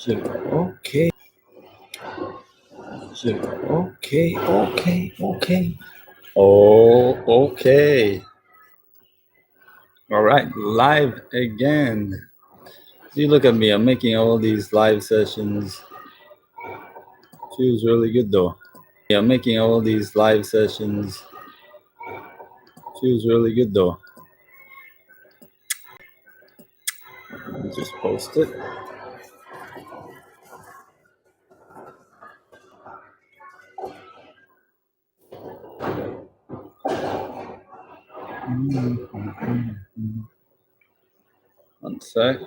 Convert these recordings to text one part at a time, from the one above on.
Okay. Okay. Oh, okay. All right, live again. See, look at me. I'm making all these live sessions. Feels really good though. Yeah, I'm making all these live sessions. Feels really good though. Just post it. One sec.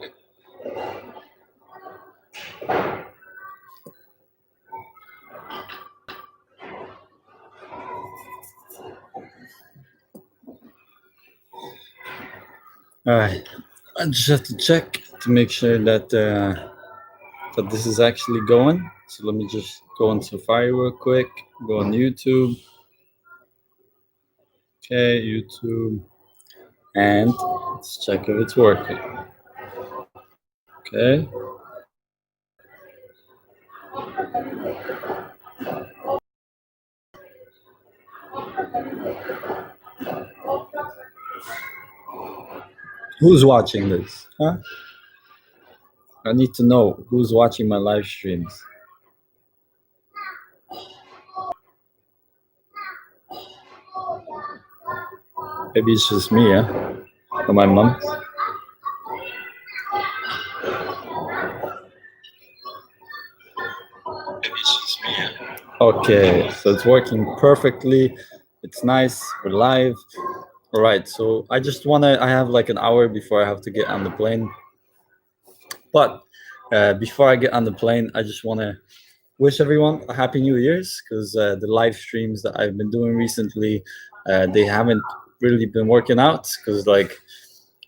All right. I just have to check to make sure that that this is actually going. So let me just go on Safari real quick. Go on YouTube. Okay, YouTube. And let's check if it's working. Okay. Who's watching this? Huh? I need to know who's watching my live streams. Maybe it's just me, yeah? Or my mom. Okay, so it's working perfectly. It's nice. We're live. All right, so I have like an hour before I have to get on the plane. But before I get on the plane, I just want to wish everyone a happy New Year's, because the live streams that I've been doing recently, they haven't really been working out, because like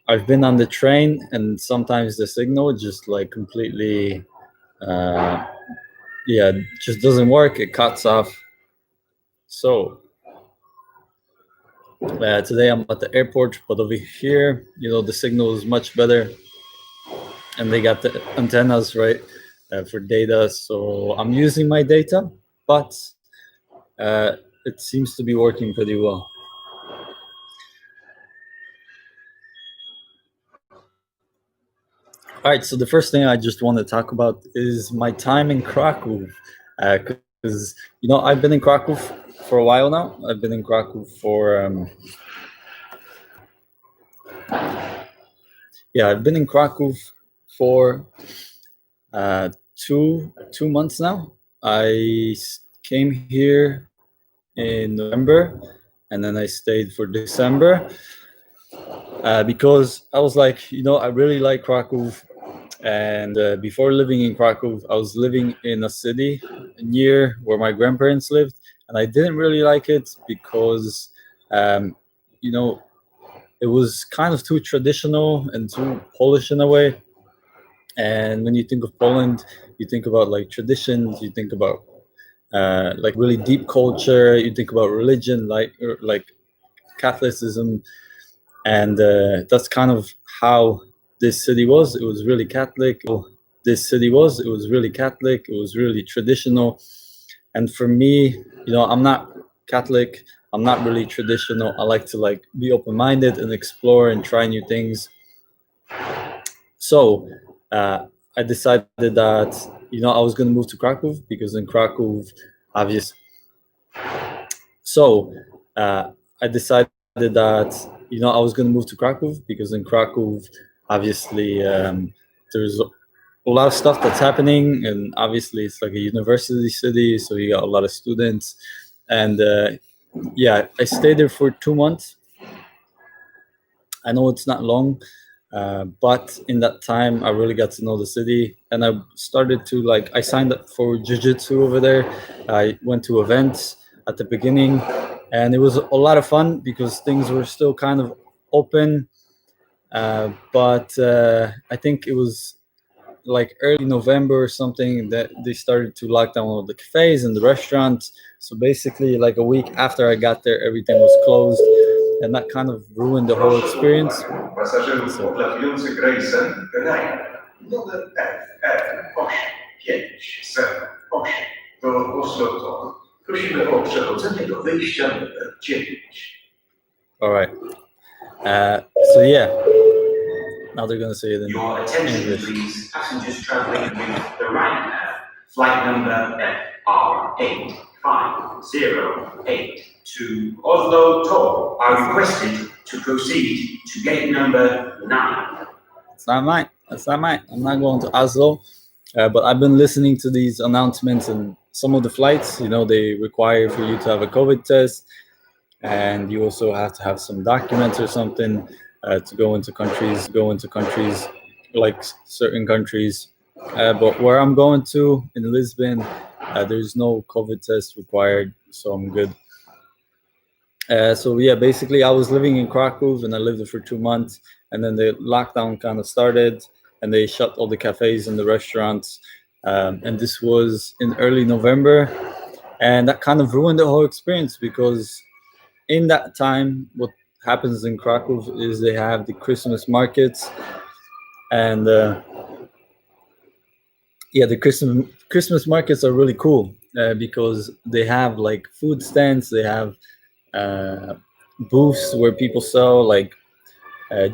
I've been on the train and sometimes the signal just like completely just doesn't work. It cuts off. So today I'm at the airport, but over here, the signal is much better, and they got the antennas right for data. So I'm using my data, but it seems to be working pretty well. All right, so the first thing I just want to talk about is my time in Krakow, because I've been in Krakow for a while now. I've been in Krakow for I've been in Krakow for 2 months now. I came here in November, and then I stayed for December because I was like, I really like Krakow. And before living in Krakow, I was living in a city near where my grandparents lived, and I didn't really like it because, it was kind of too traditional and too Polish in a way. And when you think of Poland, you think about like traditions, you think about like really deep culture, you think about religion, like Catholicism, and that's kind of how this city was. It was really Catholic. It was really Catholic. It was really traditional. And for me, I'm not Catholic. I'm not really traditional. I like to like be open-minded and explore and try new things. So I decided that I was going to move to Krakow, because in Krakow, obviously. So I decided that I was going to move to Krakow, because in Krakow, obviously, there's a lot of stuff that's happening, and obviously it's like a university city, so you got a lot of students. And I stayed there for 2 months. I know it's not long, but in that time I really got to know the city, and I started to I signed up for jiu-jitsu over there. I went to events at the beginning, and it was a lot of fun because things were still kind of open, but I think it was like early November or something that they started to lock down all the cafes and the restaurants. So basically, like a week after I got there, everything was closed, and that kind of ruined the whole experience. So, Numer F8, 7, 8 do Oslo. Prosimy o przechodzenie do wyjścia numer 9. All right. So yeah, now they're gonna say it in Your attention, English. please. Passengers traveling with the Ryanair. Flight number FR850 to Oslo Toll are requested to proceed to gate number 9. It's not mine. That's not mine. I'm not going to Oslo. But I've been listening to these announcements, and some of the flights, they require for you to have a COVID test, and you also have to have some documents or something to go into countries like certain countries. But where I'm going to in Lisbon, there's no COVID test required, so I'm good. So yeah, basically, I was living in Krakow and I lived there for 2 months, and then the lockdown kind of started, and they shut all the cafes and the restaurants. And this was in early November, and that kind of ruined the whole experience because in that time, what happens in Krakow is they have the Christmas markets, and yeah, the Christmas markets are really cool because they have like food stands, they have uh, booths where people sell like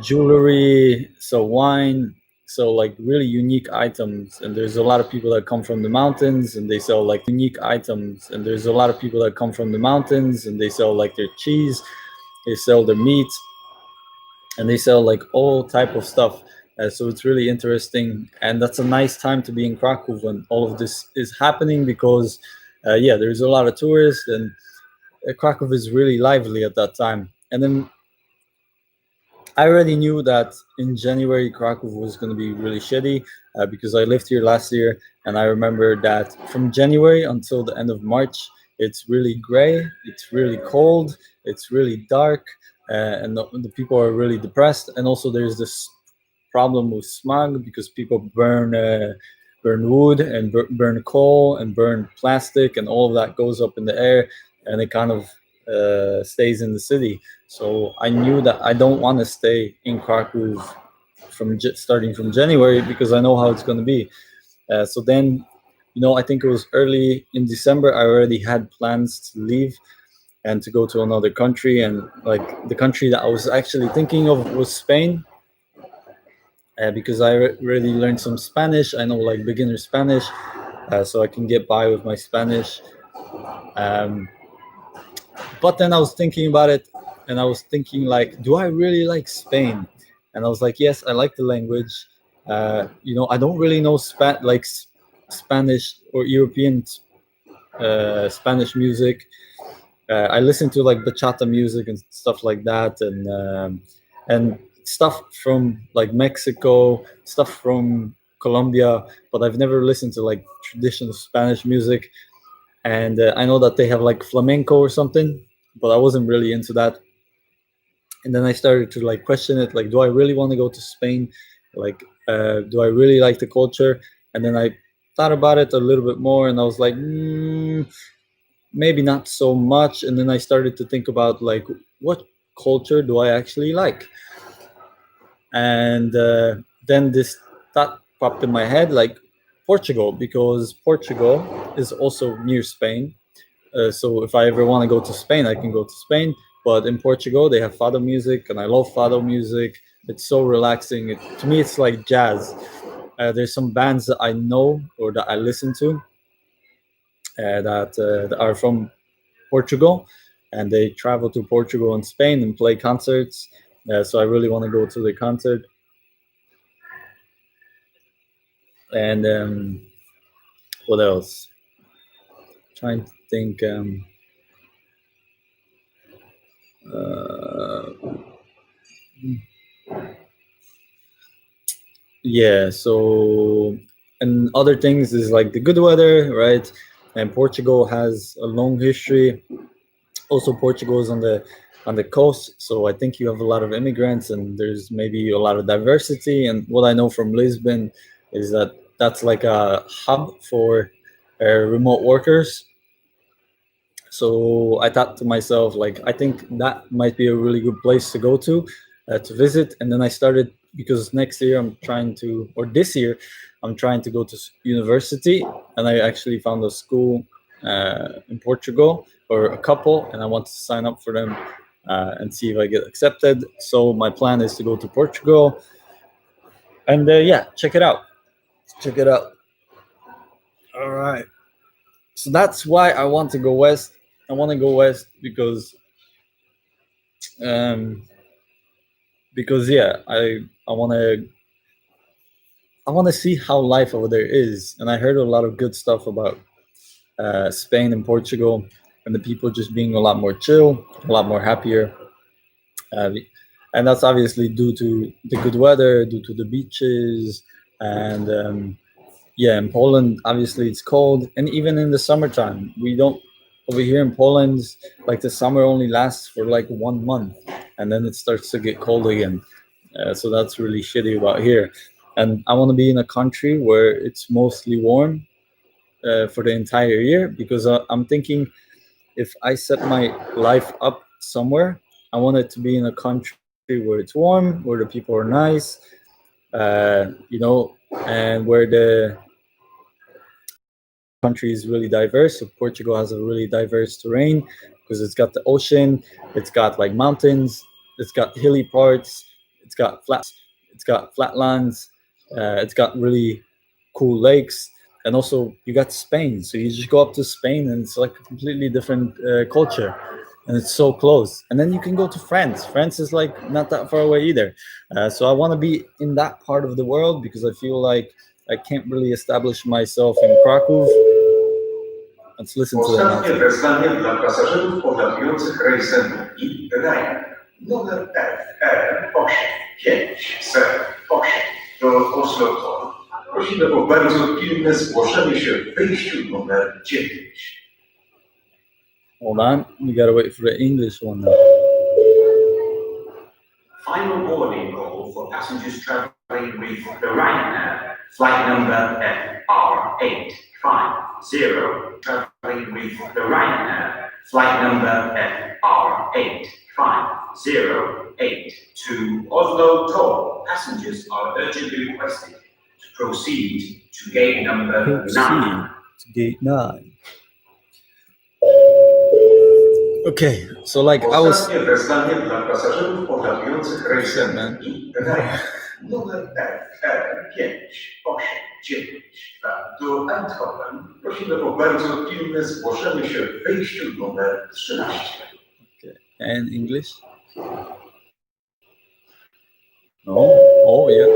jewelry, sell wine, sell like really unique items. And there's a lot of people that come from the mountains and they sell like unique items. And there's a lot of people that come from the mountains and they sell like their cheese, they sell their meat, and they sell like all type of stuff. So it's really interesting, and that's a nice time to be in Krakow when all of this is happening because, yeah, there's a lot of tourists, and Krakow is really lively at that time. And then I already knew that in January Krakow was going to be really shitty because I lived here last year, and I remember that from January until the end of March, it's really gray, it's really cold, it's really dark, and the people are really depressed. And also, there's this problem with smog because people burn wood and burn coal and burn plastic, and all of that goes up in the air, and it kind of stays in the city. So I knew that I don't want to stay in Krakow from starting from January because I know how it's going to be. So then, I think it was early in December. I already had plans to leave and to go to another country, and like the country that I was actually thinking of was Spain. Because I already learned some Spanish. I know like beginner Spanish, so I can get by with my Spanish. Um, but then I was thinking about it, and I was thinking like, do I really like Spain? And I was like, yes, I like the language. I don't really know Spanish or European Spanish music. I listen to like bachata music and stuff like that, and stuff from like Mexico, stuff from Colombia, but I've never listened to like traditional Spanish music. And I know that they have like flamenco or something, but I wasn't really into that. And then I started to like question it, like, do I really want to go to Spain? Like, do I really like the culture? And then I thought about it a little bit more, and I was like, maybe not so much. And then I started to think about like, what culture do I actually like? And then this thought popped in my head, like Portugal, because Portugal is also near Spain. So if I ever want to go to Spain, I can go to Spain. But in Portugal, they have fado music, and I love fado music. It's so relaxing. To me, it's like jazz. There's some bands that I know or that I listen to that are from Portugal, and they travel to Portugal and Spain and play concerts. So I really want to go to the concert. And what else? Trying to think. Uh, yeah. So and other things is like the good weather, right? And Portugal has a long history. Also, Portugal is on the coast, so I think you have a lot of immigrants, and there's maybe a lot of diversity. And what I know from Lisbon is that that's like a hub for remote workers. So I thought to myself, like, I think that might be a really good place to go to visit. And then I started because next year I'm trying to, or this year, I'm trying to go to university, and I actually found a school in Portugal or a couple, and I want to sign up for them and see if I get accepted. So my plan is to go to Portugal, and yeah, check it out. Check it out. All right. So that's why I want to go west. I want to go west um, because yeah, I want to see how life over there is, and I heard a lot of good stuff about Spain and Portugal, and the people just being a lot more chill, a lot more happier, uh, and that's obviously due to the good weather, due to the beaches, and yeah, in Poland, obviously it's cold, and even in the summertime, we don't over here in Poland, like the summer only lasts for like 1 month, and then it starts to get cold again. So that's really shitty about here. And I want to be in a country where it's mostly warm for the entire year, because I'm thinking if I set my life up somewhere, I want it to be in a country where it's warm, where the people are nice, and where the country is really diverse. So Portugal has a really diverse terrain because it's got the ocean, it's got like mountains, it's got hilly parts, it's got flatlands, it's got really cool lakes, and also you got Spain. So you just go up to Spain, and it's like a completely different culture, and it's so close. And then you can go to France. France is like not that far away either. So I want to be in that part of the world because I feel like I can't really establish myself in Krakow. Let's listen to the Ostatnie announcement. wezwanie dla pasażerów podlatujących rejsem Ryanair numer FR850 do Oslo Tor. Prosimy o bardzo pilne zgłoszenie się w wyjściu numer 9. Hold on, we gotta wait for the English one now. Final boarding call for passengers traveling with the Ryanair, flight number FR850. Traveling with the Ryanair, flight number FR850 to Oslo Tor. Passengers are urgently requested to proceed to gate number 9. Proceed to gate 9. Okay, so like I was. Ostatnie wezwanie dla pasażerów podlatujących rejsem Ryanair numer FR589 do Eindhoven. Prosimy o bardzo pilne zgłoszenie się w wyjściu numer 13. Okay, and English? No? Oh, yeah.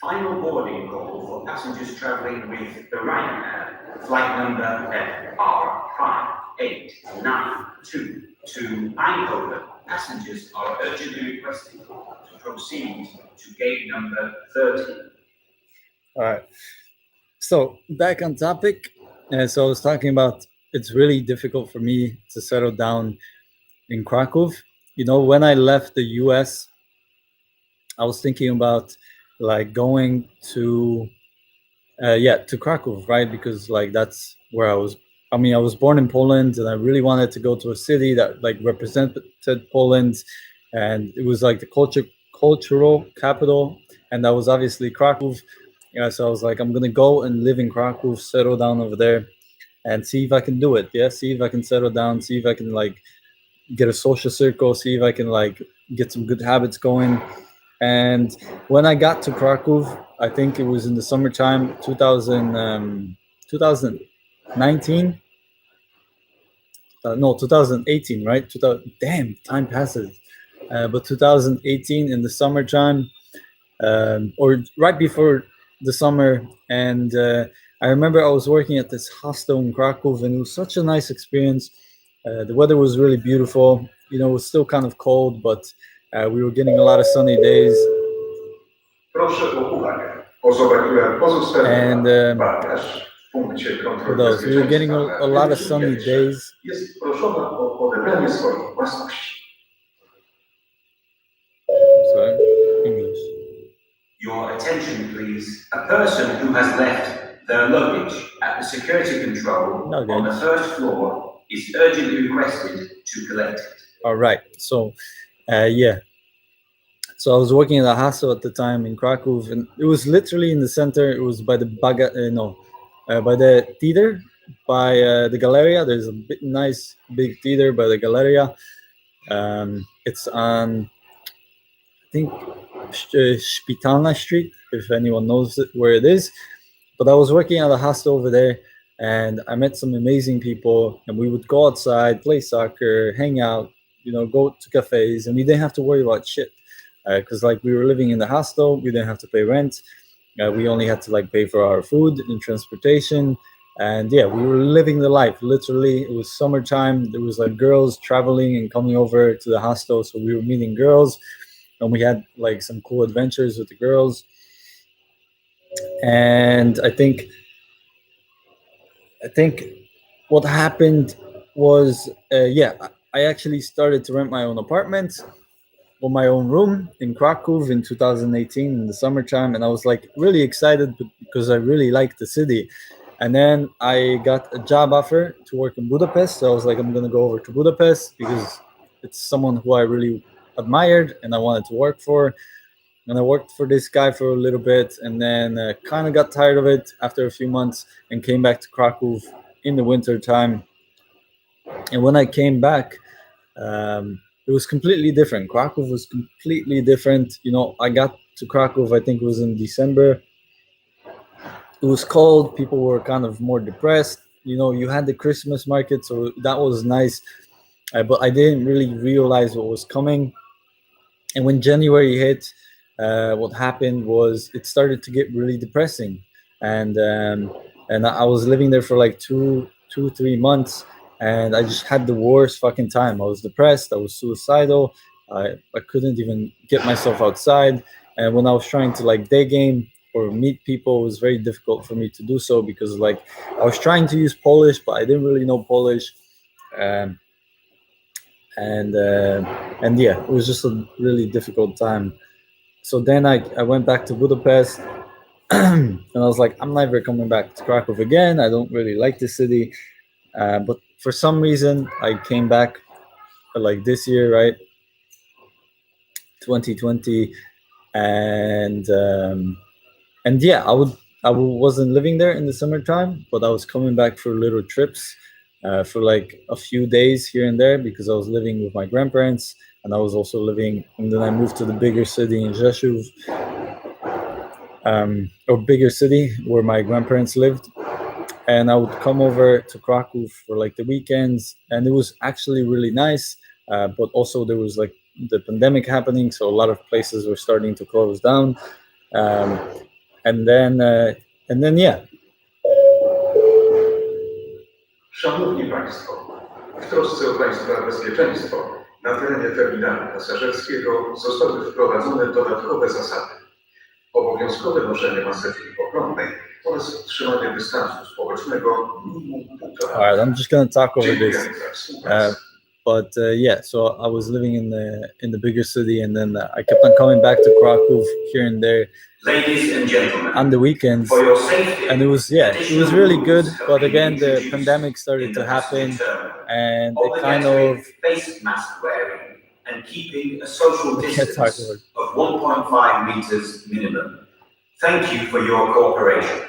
Final boarding call for passengers traveling with the Ryanair, flight number FR5892 to Eindhoven. Passengers are urgently requested to proceed to gate number 13. All right. So back on topic. So I was talking about it's really difficult for me to settle down in Krakow. You know, when I left the US, I was thinking about like going to to Krakow, right? Because like that's where I was. I mean, I was born in Poland, and I really wanted to go to a city that like represented Poland, and it was like the cultural capital, and that was obviously Krakow. Yeah, so I was like, I'm gonna go and live in Krakow, settle down over there, and see if I can do it. Yeah, see if I can settle down, see if I can like get a social circle, see if I can like get some good habits going. And when I got to Krakow, I think it was in the summertime, 2019. No, 2018, right? 2000, damn, time passes. But 2018 in the summertime, or right before the summer. And I remember I was working at this hostel in Krakow, and it was such a nice experience. The weather was really beautiful. You know, it was still kind of cold, but we were getting a lot of sunny days. And what else? We were getting a lot of sunny days. Sorry, English. Your attention, please. A person who has left their luggage at the security control on the first floor is urgently requested to collect it. All right. So, yeah. So I was working at a hostel at the time in Krakow, and it was literally in the center. It was by the by the theater, by the Galleria. There's a nice big theater by the Galleria. It's on, I think, Spitalna Street, if anyone knows where it is. But I was working at a hostel over there, and I met some amazing people, and we would go outside, play soccer, hang out, go to cafes, and we didn't have to worry about shit because like we were living in the hostel, we didn't have to pay rent. We only had to like pay for our food and transportation, and yeah, we were living the life. Literally, it was summertime. There was like girls traveling and coming over to the hostel, so we were meeting girls, and we had like some cool adventures with the girls. And I think what happened was, yeah, I actually started to rent my own apartment or my own room in Krakow in 2018 in the summertime, and I was like really excited because I really liked the city. And then I got a job offer to work in Budapest, so I was like, I'm gonna go over to Budapest because it's someone who I really admired and I wanted to work for. And I worked for this guy for a little bit, and then kind of got tired of it after a few months, and came back to Krakow in the winter time. And when I came back, it was completely different. Krakow was completely different. I got to Krakow, I think it was in December. It was cold. People were kind of more depressed. You had the Christmas market, so that was nice. But I didn't really realize what was coming. And when January hit, what happened was it started to get really depressing, and I was living there for like 3 months, and I just had the worst fucking time. I was depressed. I was suicidal. I couldn't even get myself outside, and when I was trying to like day game or meet people, it was very difficult for me to do so because like I was trying to use Polish, but I didn't really know Polish. Um, and and yeah, it was just a really difficult time. So then I went back to Budapest, and I was like, I'm never coming back to Krakow again. I don't really like the city, but for some reason I came back like this year, right, 2020, and yeah, I wasn't living there in the summertime, but I was coming back for little trips, for like a few days here and there because I was living with my grandparents, and I was also living, and then I moved to the bigger city in Rzeszów, or bigger city where my grandparents lived, and I would come over to Krakow for like the weekends, and it was actually really nice. But also there was like the pandemic happening, so a lot of places were starting to close down, um, and then yeah. Szanowni Państwo, w trosce o Państwa bezpieczeństwo na terenie terminalu pasażerskiego zostały wprowadzone dodatkowe zasady. Obowiązkowe noszenie maseczki pochronnej oraz trzymanie dystansu społecznego minimum 1,5. All right, I'm just gonna talk over this. But yeah, so I was living in the bigger city, and then I kept on coming back to Krakow here and there, Ladies and gentlemen, on the weekends, for your safety, and it was really good. But again, the pandemic started to happen, and it kind of face mask wearing and keeping a social distance of 1.5 meters minimum. Thank you for your cooperation.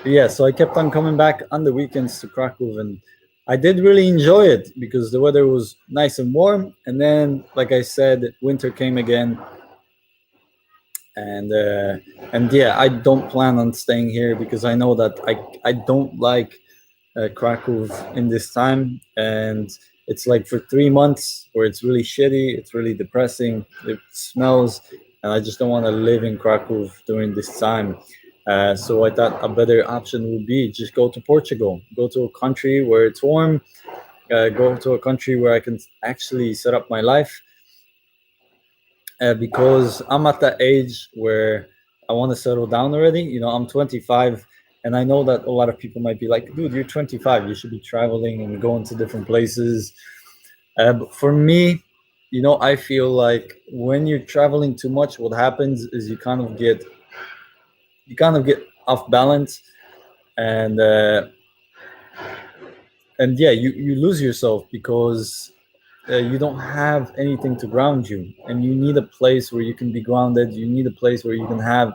Yeah, so I kept on coming back on the weekends to Krakow, and I did really enjoy it because the weather was nice and warm. And then, like I said, winter came again, and yeah, I don't plan on staying here because I know that I don't like Krakow in this time, and it's like for 3 months where it's really shitty, it's really depressing, it smells, and I just don't want to live in Krakow during this time. So I thought a better option would be just go to Portugal, go to a country where it's warm, go to a country where I can actually set up my life. Because I'm at that age where I want to settle down already. I'm 25, and I know that a lot of people might be like, dude, you're 25, you should be traveling and going to different places. But for me, I feel like when you're traveling too much, what happens is you kind of get off balance, and yeah, you lose yourself because you don't have anything to ground you, and you need a place where you can be grounded. You need a place where you can have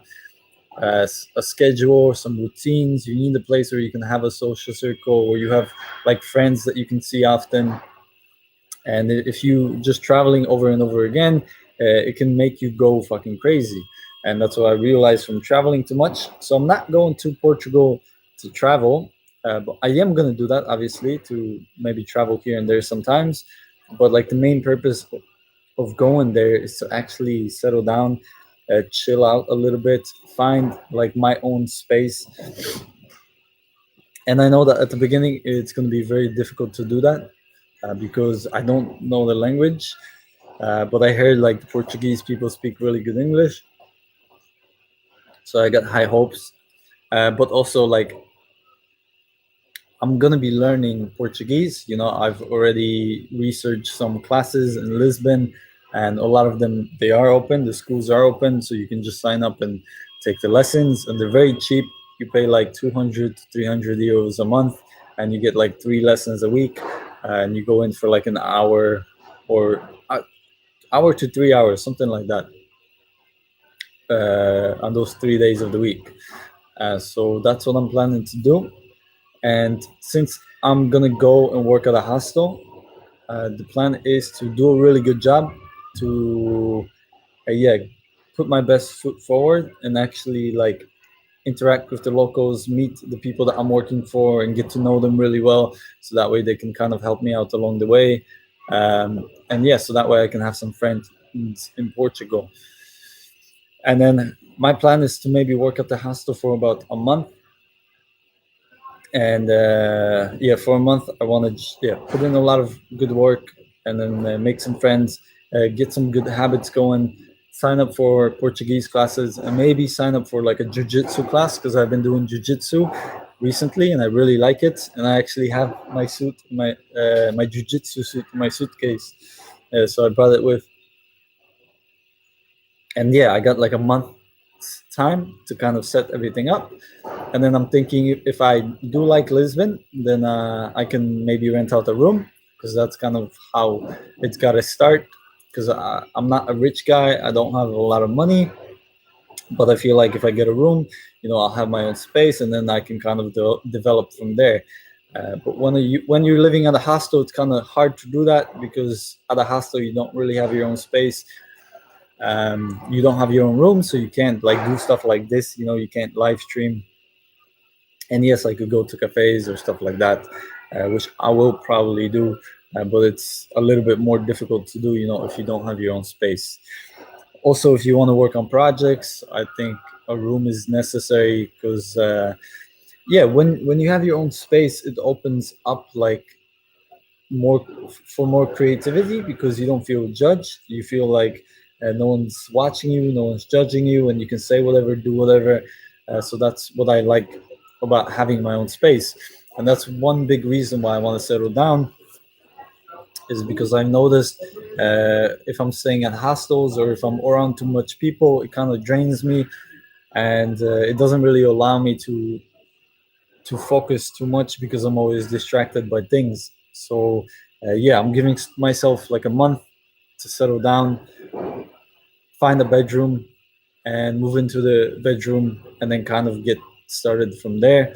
a schedule, some routines. You need a place where you can have a social circle, where you have like friends that you can see often. And if you just traveling over and over again, it can make you go fucking crazy. And that's what I realized from traveling too much. So I'm not going to Portugal to travel, but I am going to do that, obviously, to maybe travel here and there sometimes. But like the main purpose of going there is to actually settle down, chill out a little bit, find like my own space. And I know that at the beginning it's going to be very difficult to do that, because I don't know the language. But I heard like the Portuguese people speak really good English, so I got high hopes. But also like I'm gonna be learning Portuguese. You know, I've already researched some classes in Lisbon, and a lot of them they are open. The schools are open, so you can just sign up and take the lessons, and they're very cheap. You pay like 200 to 300 euros a month, and you get like 3 lessons a week, and you go in for like an hour or hour to 3 hours, something like that, on those 3 days of the week. So that's what I'm planning to do. And since I'm gonna go and work at a hostel, the plan is to do a really good job to, yeah, put my best foot forward and actually like interact with the locals, meet the people that I'm working for, and get to know them really well. So that way they can kind of help me out along the way. And yeah, so that way I can have some friends in Portugal. And then my plan is to maybe work at the hostel for about a month. And yeah, for a month I want to, yeah, put in a lot of good work, and then make some friends, get some good habits going, sign up for Portuguese classes, and maybe sign up for like a jiu-jitsu class, because I've been doing jiu-jitsu recently and I really like it. And I actually have my suit, my jiu-jitsu suit in my suitcase, so I brought it with. And yeah, I got like a month time to kind of set everything up. And then I'm thinking, if I do like Lisbon, then I can maybe rent out a room, because that's kind of how it's got to start. Because I'm not a rich guy, I don't have a lot of money, but I feel like if I get a room, I'll have my own space, and then I can kind of develop from there. But when you're living at a hostel, it's kind of hard to do that, because at a hostel you don't really have your own space. You don't have your own room, so you can't like do stuff like this. You can't live stream. And yes, I could go to cafes or stuff like that, which I will probably do, but it's a little bit more difficult to do, if you don't have your own space. Also, if you want to work on projects, I think a room is necessary, because yeah, when you have your own space, it opens up like more for more creativity, because you don't feel judged. You feel like no one's watching you, no one's judging you, and you can say whatever, do whatever. So that's what I like about having my own space, and that's one big reason why I want to settle down, is because I noticed, if I'm staying at hostels or if I'm around too much people, it kind of drains me, and it doesn't really allow me to focus too much, because I'm always distracted by things. So yeah, I'm giving myself like a month to settle down, find a bedroom, and move into the bedroom, and then kind of get started from there.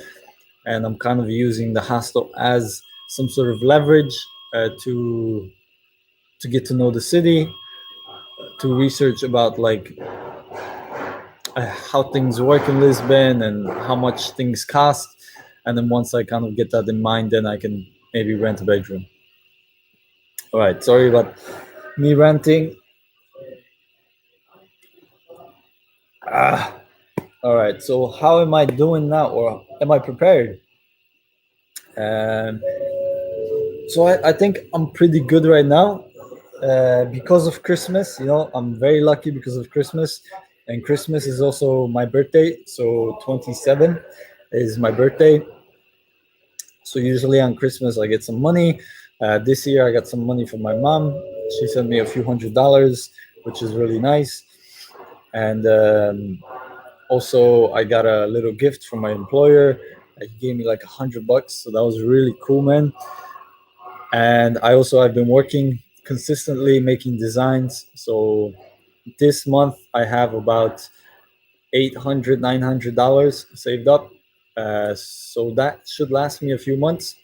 And I'm kind of using the hostel as some sort of leverage, to get to know the city, to research about like how things work in Lisbon and how much things cost. And then once I kind of get that in mind, then I can maybe rent a bedroom. All right, sorry about me ranting. All right, so how am I doing now, or am I prepared? Um, so I think I'm pretty good right now, because of Christmas. I'm very lucky because of Christmas, and Christmas is also my birthday. So 27 is my birthday. So usually on Christmas I get some money. This year I got some money from my mom. She sent me a few $100s, which is really nice. And also I got a little gift from my employer. He gave me like $100, so that was really cool, man. And I've been working consistently making designs. So this month I have about $800 $900 saved up. So that should last me a few months.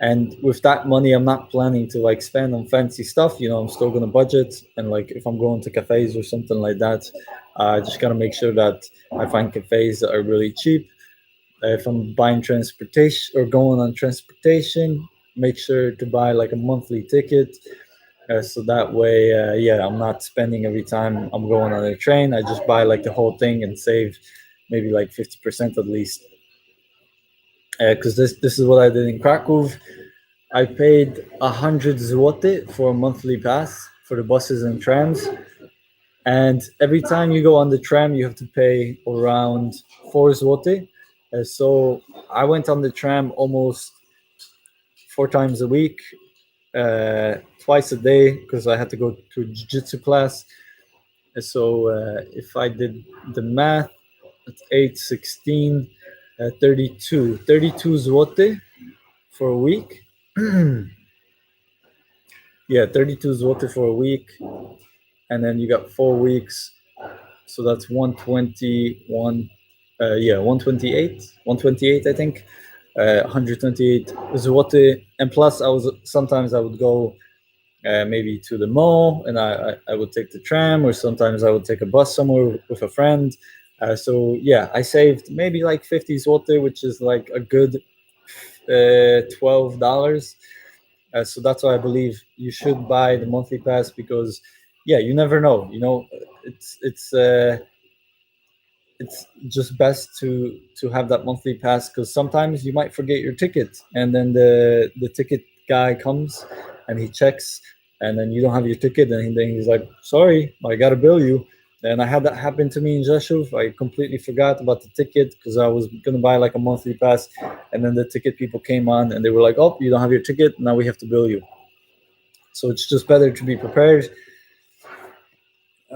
And with that money, I'm not planning to like spend on fancy stuff. I'm still gonna budget, and like if I'm going to cafes or something like that, I just gotta make sure that I find cafes that are really cheap. If I'm buying transportation or going on transportation, make sure to buy like a monthly ticket. So that way, yeah, I'm not spending every time I'm going on a train. I just buy like the whole thing and save maybe like 50% at least. Because this is what I did in Krakow. I paid 100 zloty for a monthly pass for the buses and trams. And every time you go on the tram, you have to pay around 4 zloty. So I went on the tram almost 4 times a week, twice a day, because I had to go to jiu-jitsu class. So if I did the math, it's 8, 16, 32 zloty for a week. Yeah, 32 zloty for a week, and then you got 4 weeks, so that's 121. Yeah, 128, I think. 128 zloty, and plus sometimes I would go maybe to the mall, and I would take the tram, or sometimes I would take a bus somewhere with a friend. So yeah, I saved maybe like 50 zloty, which is like a good $12. So that's why I believe you should buy the monthly pass, because yeah, you never know. It's just best to have that monthly pass, because sometimes you might forget your ticket, and then the ticket guy comes and he checks, and then you don't have your ticket, and then he's like, sorry, I gotta bill you. And I had that happen to me in Rzeszów. I completely forgot about the ticket because I was gonna buy like a monthly pass, and then the ticket people came on and they were like, oh, you don't have your ticket, now we have to bill you. So it's just better to be prepared.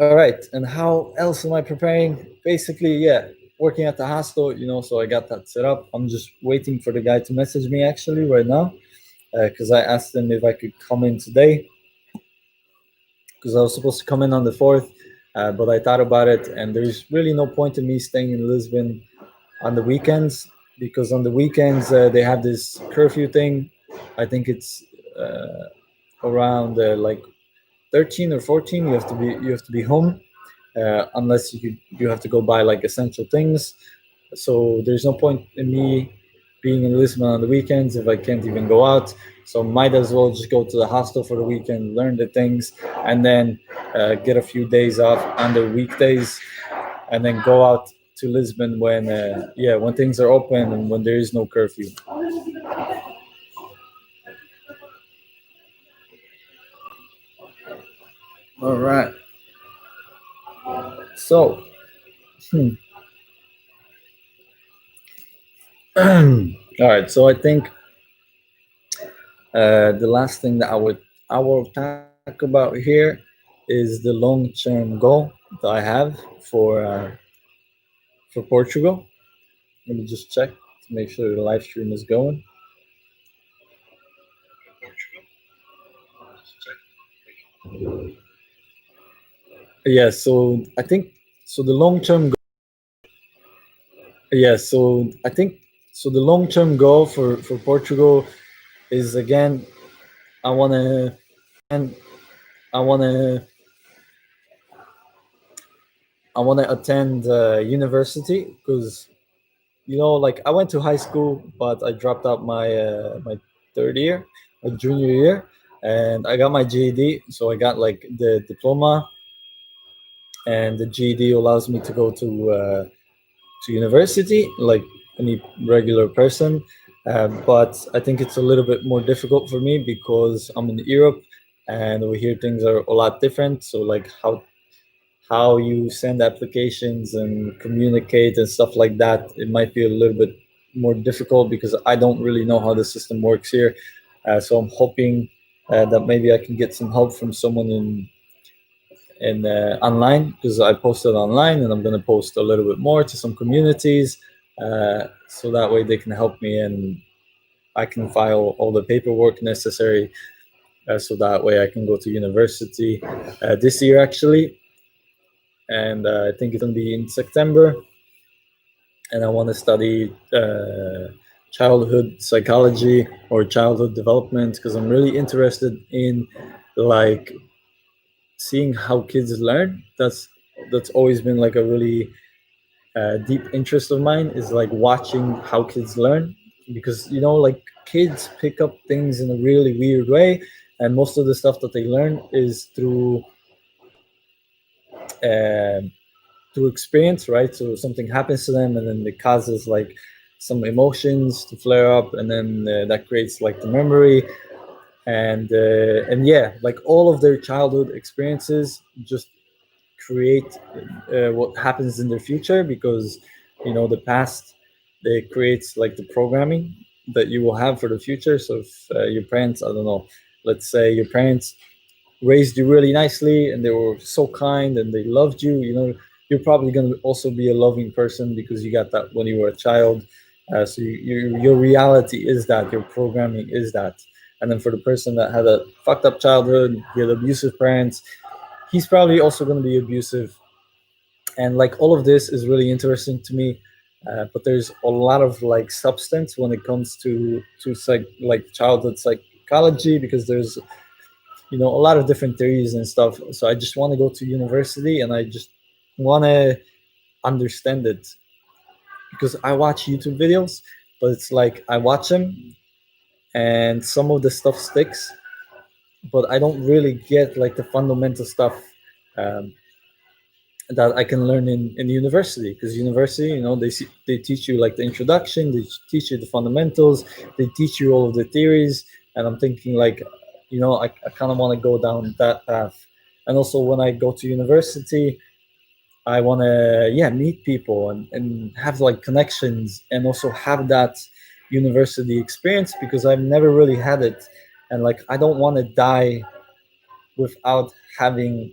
All right, and how else am I preparing? Basically, yeah, working at the hostel, so I got that set up. I'm just waiting for the guy to message me actually right now, because I asked him if I could come in today, because I was supposed to come in on the 4th, but I thought about it, and there's really no point in me staying in Lisbon on the weekends, because on the weekends they have this curfew thing. I think it's around like 13 or 14. You have to be home, unless you have to go buy like essential things. So there's no point in me being in Lisbon on the weekends if I can't even go out. So might as well just go to the hostel for the weekend, learn the things, and then get a few days off on the weekdays, and then go out to Lisbon when things are open and when there is no curfew. All right. So, all right. So I think the last thing that I will talk about here is the long-term goal that I have for Portugal. Let me just check to make sure the live stream is going. Yeah. So I think so. The long-term. Yeah. So the long-term goal for Portugal is, again, I wanna and I wanna I wanna attend university, because like I went to high school, but I dropped out my third year, my junior year, and I got my GED. So I got like the diploma, and the GED allows me to go to university like any regular person. But I think it's a little bit more difficult for me because I'm in Europe, and over here things are a lot different. So like how you send applications and communicate and stuff like that, it might be a little bit more difficult because I don't really know how the system works here. So I'm hoping that maybe I can get some help from someone in online, because I posted online, and I'm going to post a little bit more to some communities, so that way they can help me and I can file all the paperwork necessary. so that way I can go to university this year actually, and I think it's gonna be in September. And I want to study childhood psychology or childhood development because I'm really interested in like seeing how kids learn. That's always been like a really deep interest of mine, is like watching how kids learn, because like kids pick up things in a really weird way, and most of the stuff that they learn is um through experience, right? So something happens to them, and then it causes like some emotions to flare up, and then that creates like the memory, and yeah, like all of their childhood experiences just create what happens in their future, because the past, it creates like the programming that you will have for the future. So if your parents, I don't know, let's say your parents raised you really nicely and they were so kind and they loved you, you're probably going to also be a loving person because you got that when you were a child. So your reality is that, your programming is that. And then for the person that had a fucked up childhood, he had abusive parents, he's probably also going to be abusive. And like all of this is really interesting to me. But there's a lot of like substance when it comes to like childhood psychology, because there's a lot of different theories and stuff. So I just want to go to university and I just want to understand it, because I watch YouTube videos, but it's like I watch them and some of the stuff sticks, but I don't really get like the fundamental stuff um, that I can learn in university. Because university, they teach you like the introduction, they teach you the fundamentals, they teach you all of the theories, and I'm thinking like, I kind of want to go down that path. And also when I go to university, I want to meet people and have like connections, and also have that university experience, because I've never really had it, and like I don't want to die without having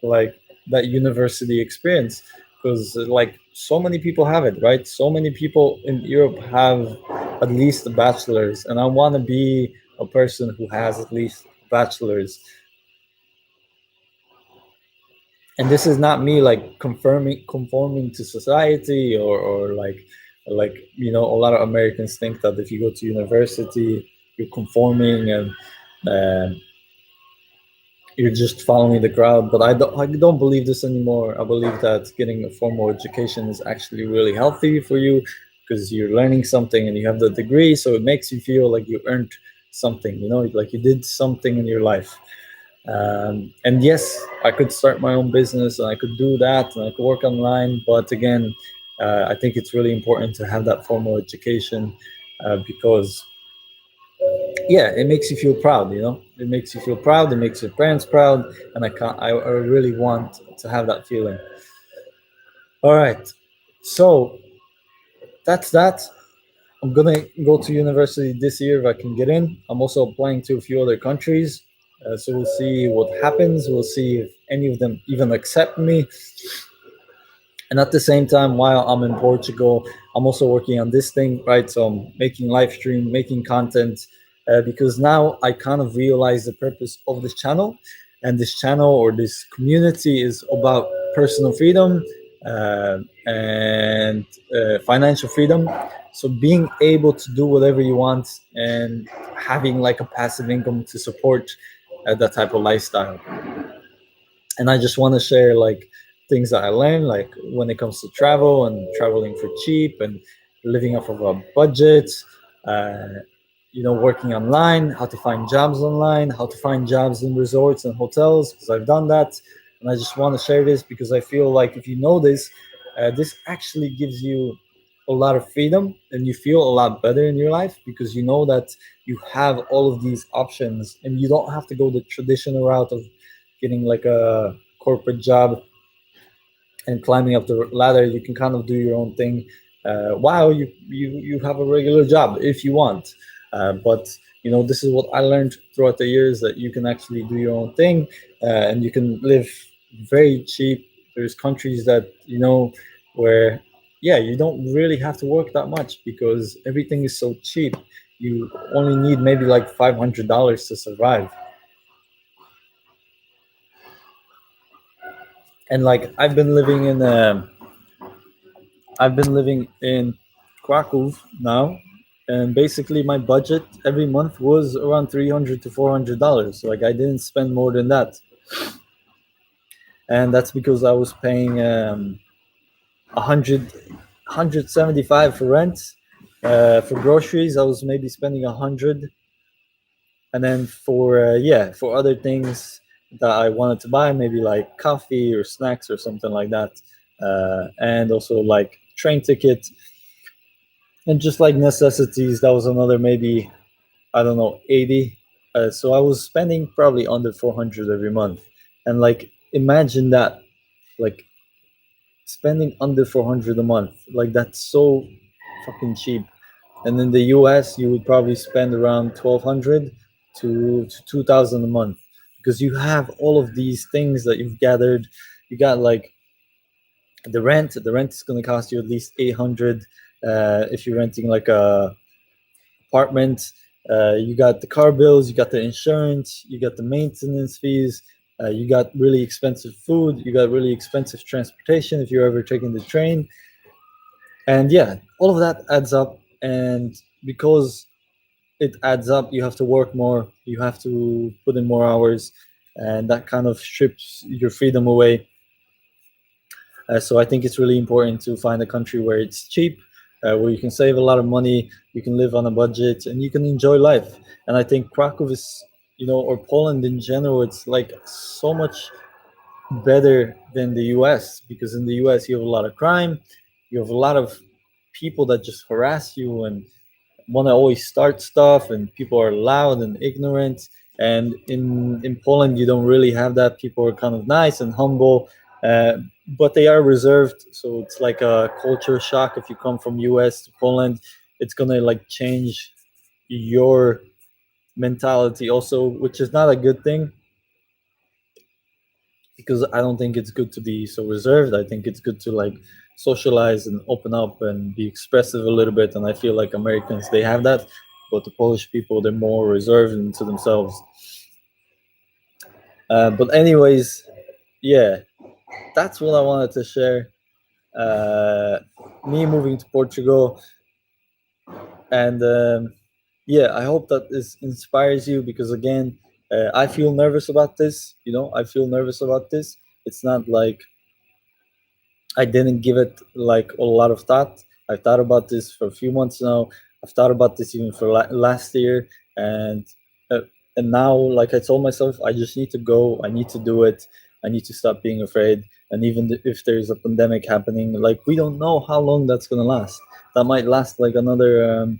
like that university experience, because like so many people have it, right? So many people in Europe have at least a bachelor's, and I want to be a person who has at least a bachelor's. And this is not me like conforming to society, or like a lot of Americans think that if you go to university you're conforming, and um, you're just following the crowd. But I don't believe this anymore. I believe that getting a formal education is actually really healthy for you, because you're learning something and you have the degree, so it makes you feel like you earned something, like you did something in your life. And yes, I could start my own business and I could do that and I could work online. But again, I think it's really important to have that formal education, because yeah, it makes you feel proud. It makes you feel proud. It makes your parents proud, and I really want to have that feeling. All right, so that's that. I'm gonna go to university this year if I can get in. I'm also applying to a few other countries, so we'll see what happens. We'll see if any of them even accept me. And at the same time, while I'm in Portugal, I'm also working on this thing, right? So I'm making live stream, making content, because now I kind of realize the purpose of this channel. And this channel or this community is about personal freedom, and financial freedom. So being able to do whatever you want and having like a passive income to support that type of lifestyle. And I just want to share like things that I learned, like when it comes to travel and traveling for cheap and living off of a budget, uh, working online, how to find jobs online, how to find jobs in resorts and hotels, because I've done that. And I just want to share this because I feel like if you know this, this actually gives you a lot of freedom and you feel a lot better in your life, because you know that you have all of these options and you don't have to go the traditional route of getting like a corporate job and climbing up the ladder. You can kind of do your own thing while you have a regular job if you want. But this is what I learned throughout the years, that you can actually do your own thing, and you can live very cheap. There's countries that where you don't really have to work that much because everything is so cheap. You only need maybe like $500 to survive. And like I've been living in Krakow now, and basically my budget every month was around $300 to $400. Like I didn't spend more than that, and that's because I was paying 175 for rent. For groceries, I was maybe spending 100, and then for for other things that I wanted to buy, maybe like coffee or snacks or something like that, and also like train ticket and just like necessities. That was another maybe, I don't know, 80. So I was spending probably under 400 every month, and like imagine that, like spending under 400 a month, like that's so fucking cheap. And in the US you would probably spend around 1200 to 2000 a month, because you have all of these things that you've gathered. You got like the rent is going to cost you at least 800, if you're renting like a apartment. You got the car bills, you got the insurance, you got the maintenance fees, you got really expensive food, you got really expensive transportation if you're ever taking the train. And yeah, all of that adds up. And because it adds up, you have to work more, you have to put in more hours, and that kind of strips your freedom away. So I think it's really important to find a country where it's cheap, where you can save a lot of money, you can live on a budget, and you can enjoy life. And I think Krakow is, or Poland in general, it's like so much better than the US, because in the US you have a lot of crime, you have a lot of people that just harass you and want to always start stuff, and people are loud and ignorant. And in Poland you don't really have that. People are kind of nice and humble, uh, but they are reserved. So it's like a culture shock. If you come from US to Poland, it's gonna like change your mentality also, which is not a good thing, because I don't think it's good to be so reserved. I think it's good to like socialize and open up and be expressive a little bit. And I feel like Americans, they have that, but the Polish people, they're more reserved and to themselves. But anyways, yeah, that's what I wanted to share. Uh, Me moving to Portugal, and yeah, I hope that this inspires you, because again, I feel nervous about this. I feel nervous about this. It's not like I didn't give it like a lot of thought. I've thought about this for a few months now. I've thought about this even for last year, and uh, and now, like I told myself, I just need to go. I need to do it. I need to stop being afraid. And even if there's a pandemic happening, like we don't know how long that's gonna last. That might last like another.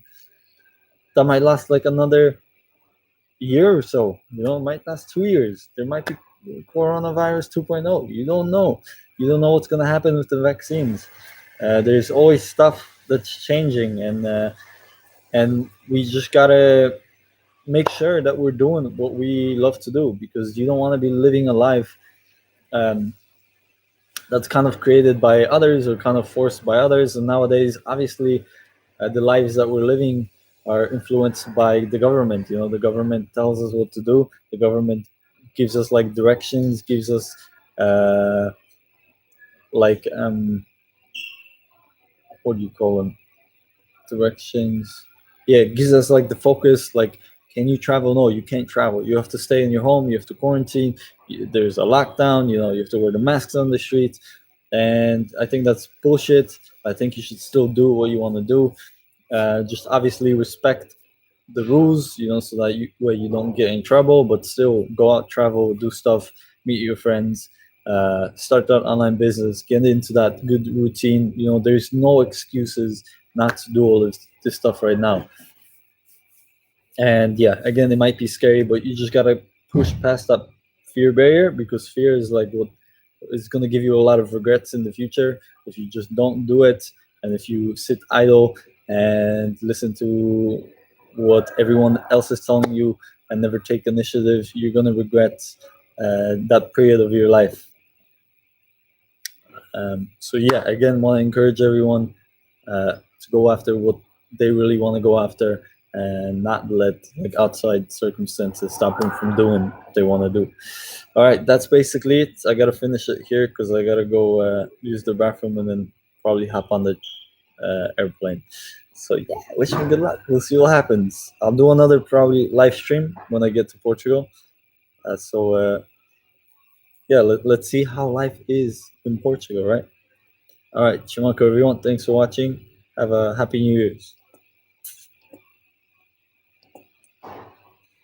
That might last like another year or so. It might last 2 years. There might be coronavirus 2.0. You don't know. You don't know what's gonna happen with the vaccines. There's always stuff that's changing, and we just gotta make sure that we're doing what we love to do, because you don't want to be living a life um, that's kind of created by others or kind of forced by others. And nowadays, obviously, the lives that we're living are influenced by the government. The government tells us what to do. The government gives us like directions, gives us uh, like what do you call them, directions. Yeah, it gives us like the focus, like, can you travel? No, you can't travel. You have to stay in your home, you have to quarantine. There's a lockdown, you have to wear the masks on the street. And I think that's bullshit. I think you should still do what you want to do. Just obviously respect the rules, so that you don't get in trouble, but still go out, travel, do stuff, meet your friends, start that online business, get into that good routine. There's no excuses not to do all this stuff right now. And yeah, again, it might be scary, but you just gotta push past that fear barrier, because fear is like what is gonna give you a lot of regrets in the future if you just don't do it. And if you sit idle and listen to what everyone else is telling you and never take initiative, you're gonna regret that period of your life. So yeah, again, want to encourage everyone to go after what they really want to go after, and not let like outside circumstances stop them from doing what they want to do. All right, that's basically it. I gotta finish it here because I gotta go use the bathroom and then probably hop on the airplane. So yeah, wish me good luck. We'll see what happens. I'll do another probably live stream when I get to Portugal. Yeah, let's see how life is in Portugal, right? All right, Chimanko, everyone, thanks for watching. Have a happy New Year's.